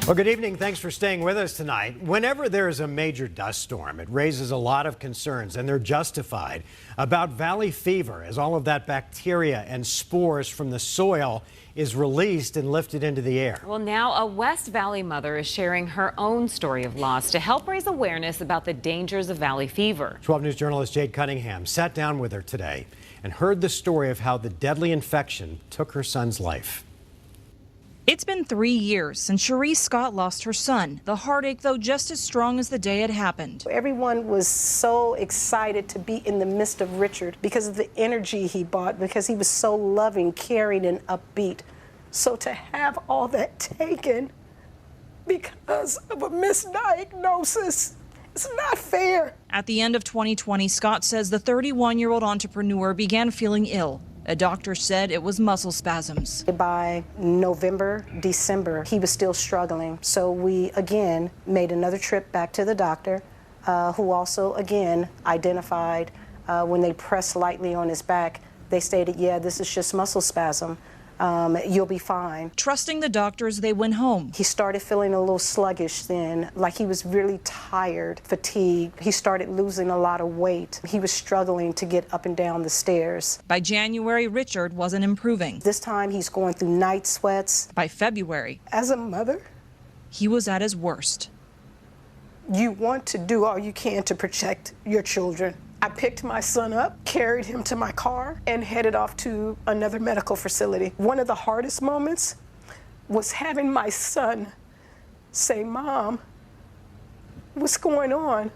Well, good evening. Thanks for staying with us tonight. Whenever there is a major dust storm, it raises a lot of concerns, and they're justified, about valley fever, as all of that bacteria and spores from the soil is released and lifted into the air. Well, now a West Valley mother is sharing her own story of loss to help raise awareness about the dangers of valley fever. 12 News journalist Jade Cunningham sat down with her today and heard the story of how the deadly infection took her son's life. It's been 3 years since Cherise Scott lost her son. The heartache, though, just as strong as the day it happened. Everyone was so excited to be in the midst of Richard because of the energy he brought, because he was so loving, caring, and upbeat. So to have all that taken because of a misdiagnosis, it's not fair. At the end of 2020, Scott says the 31-year-old entrepreneur began feeling ill. A doctor said it was muscle spasms. By November, December, he was still struggling. So we, again, made another trip back to the doctor, who also, again, identified when they pressed lightly on his back, they stated, yeah, this is just muscle spasm. You'll be fine. Trusting the doctors, they went home. He started feeling a little sluggish then, like he was really tired, fatigued. He started losing a lot of weight. He was struggling to get up and down the stairs. By January, Richard wasn't improving. This time he's going through night sweats. By February, as a mother, he was at his worst. You want to do all you can to protect your children. I picked my son up, carried him to my car, and headed off to another medical facility. One of the hardest moments was having my son say, "Mom, what's going on?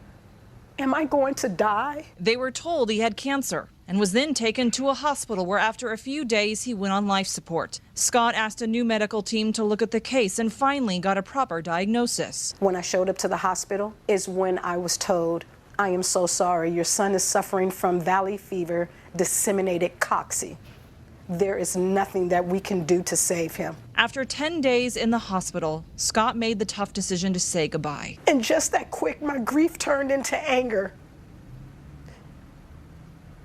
Am I going to die?" They were told he had cancer and was then taken to a hospital where after a few days he went on life support. Scott asked a new medical team to look at the case and finally got a proper diagnosis. When I showed up to the hospital is when I was told, "I am so sorry, your son is suffering from valley fever, disseminated cocci. There is nothing that we can do to save him." After 10 days in the hospital, Scott made the tough decision to say goodbye. And just that quick, my grief turned into anger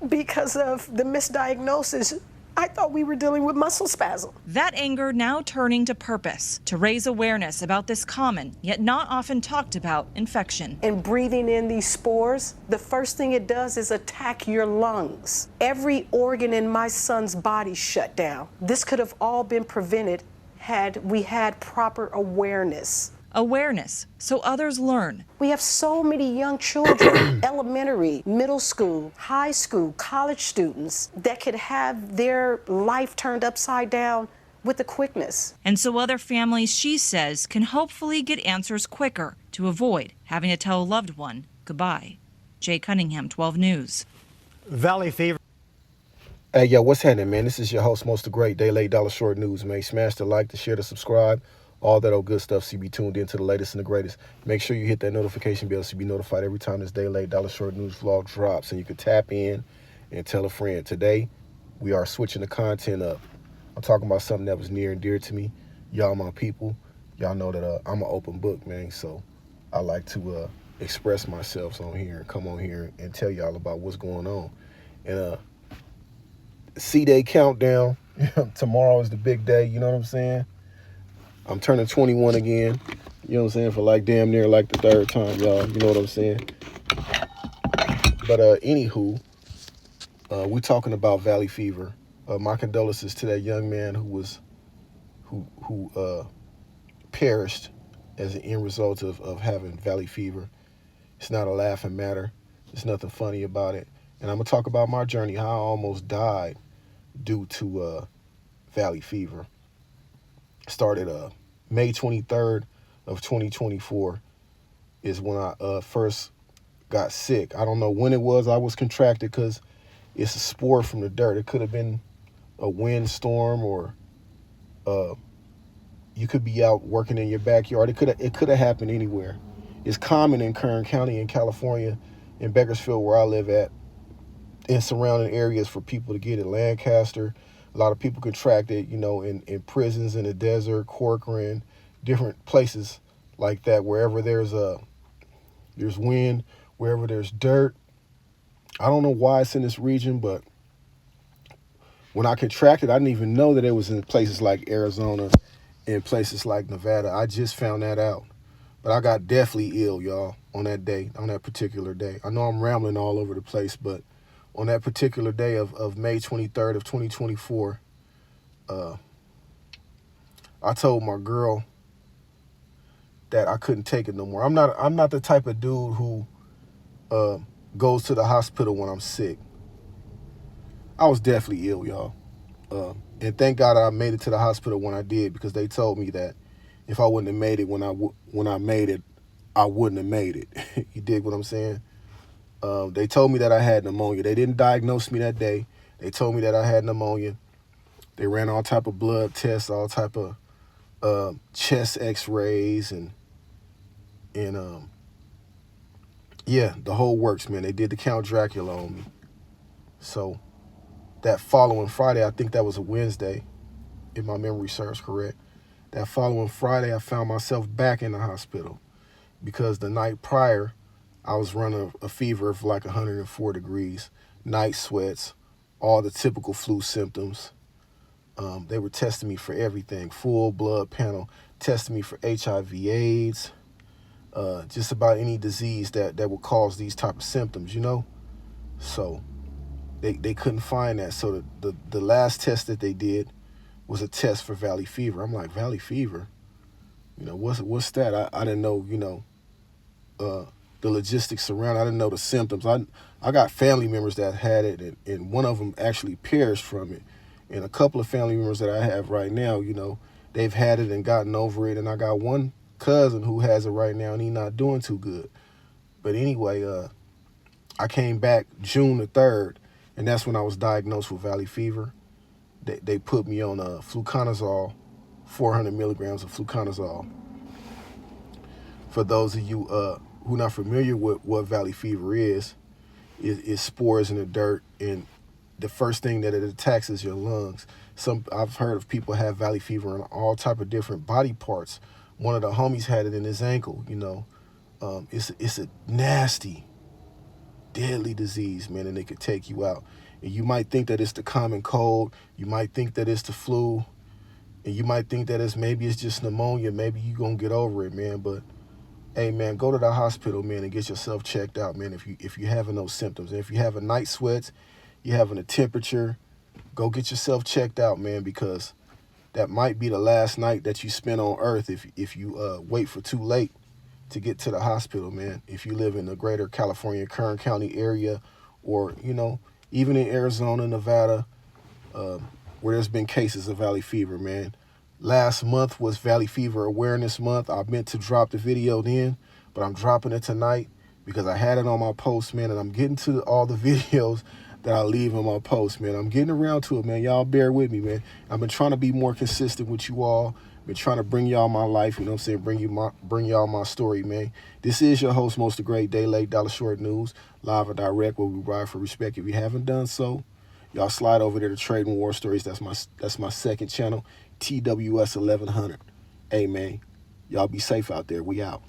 because of the misdiagnosis. I thought we were dealing with muscle spasm. That anger now turning to purpose, to raise awareness about this common, yet not often talked about, infection. And breathing in these spores, the first thing it does is attack your lungs. Every organ in my son's body shut down. This could have all been prevented had we had proper awareness. Awareness, so others learn. We have so many young children, elementary, middle school, high school, college students, that could have their life turned upside down with the quickness. And so other families, she says, can hopefully get answers quicker to avoid having to tell a loved one goodbye. Jay Cunningham, 12 News. Valley fever. Hey, yo, what's happening, man? This is your host, Most the Great, Day Late Dollar Short News, man. Smash the like, the share, the subscribe. All that old good stuff so you be tuned in to the latest and the greatest. Make sure you hit that notification bell so you be notified every time this Day Late Dollar Short News vlog drops. And you can tap in and tell a friend. Today, we are switching the content up. I'm talking about something that was near and dear to me. Y'all my people. Y'all know that I'm an open book, man. So I like to express myself on here and come on here and tell y'all about what's going on. And C-Day countdown. Tomorrow is the big day. You know what I'm saying? I'm turning 21 again, you know what I'm saying, for like damn near like the third time, y'all, you know what I'm saying? But anywho, we're talking about valley fever. My condolences to that young man who perished as an end result of having valley fever. It's not a laughing matter. There's nothing funny about it. And I'm going to talk about my journey, how I almost died due to valley fever. Started May 23rd of 2024 is when I first got sick. I don't know when it was I was contracted because it's a spore from the dirt. It could have been a windstorm or you could be out working in your backyard. It could have happened anywhere. It's common in Kern County in California, in Bakersfield where I live at, in surrounding areas for people to get it. Lancaster, a lot of people contract it, you know, in prisons, in the desert, Corcoran, different places like that. Wherever there's wind, wherever there's dirt. I don't know why it's in this region, but when I contracted, I didn't even know that it was in places like Arizona in places like Nevada. I just found that out. But I got deathly ill, y'all, on that day, on that particular day. I know I'm rambling all over the place, but on that particular day of May 23rd of 2024, I told my girl that I couldn't take it no more. I'm not the type of dude who goes to the hospital when I'm sick. I was definitely ill, y'all. And thank God I made it to the hospital when I did, because they told me that if I wouldn't have made it when I made it, I wouldn't have made it. You dig what I'm saying? They told me that I had pneumonia. They didn't diagnose me that day. They told me that I had pneumonia. They ran all type of blood tests, all type of chest x-rays, and yeah, the whole works, man. They did the Count Dracula on me. So that following Friday, I think that was a Wednesday, if my memory serves correct. That following Friday, I found myself back in the hospital because the night prior, I was running a fever of like 104 degrees, night sweats, all the typical flu symptoms. They were testing me for everything, full blood panel, testing me for HIV/AIDS, just about any disease that would cause these type of symptoms, you know? So they couldn't find that. So the last test that they did was a test for valley fever. I'm like, valley fever? You know, what's that? I didn't know, you know, the logistics around. I didn't know the symptoms. I got family members that had it, and one of them actually perished from it. And a couple of family members that I have right now, you know, they've had it and gotten over it. And I got one cousin who has it right now, and he's not doing too good. But anyway, I came back June the 3rd, and that's when I was diagnosed with valley fever. They put me on fluconazole, 400 milligrams of fluconazole. For those of you who are not familiar with what valley fever is spores in the dirt, and the first thing that it attacks is your lungs. I've heard of people have valley fever in all type of different body parts. One of the homies had it in his ankle, you know. It's a nasty, deadly disease, man, and it could take you out. And you might think that it's the common cold. You might think that it's the flu. And you might think that maybe it's just pneumonia. Maybe you're going to get over it, man. But, hey, man, go to the hospital, man, and get yourself checked out, man, if you're having those symptoms. And if you having night sweats, you're having a temperature, go get yourself checked out, man, because that might be the last night that you spend on earth if you wait for too late to get to the hospital, man. If you live in the greater California, Kern County area, or, you know, even in Arizona, Nevada, where there's been cases of valley fever, man. Last month was Valley Fever Awareness Month. I meant to drop the video then, but I'm dropping it tonight because I had it on my post, man, and I'm getting to all the videos that I leave on my post, man. I'm getting around to it, man. Y'all bear with me, man. I've been trying to be more consistent with you all. Been trying to bring y'all my life, you know what I'm saying? Bring y'all my story, man. This is your host, Most the Great, Day Late, Dollar Short News, live and direct, where we ride for respect. If you haven't done so, y'all slide over there to Trading War Stories. That's my second channel, TWS 1100. Hey, man, y'all be safe out there. We out.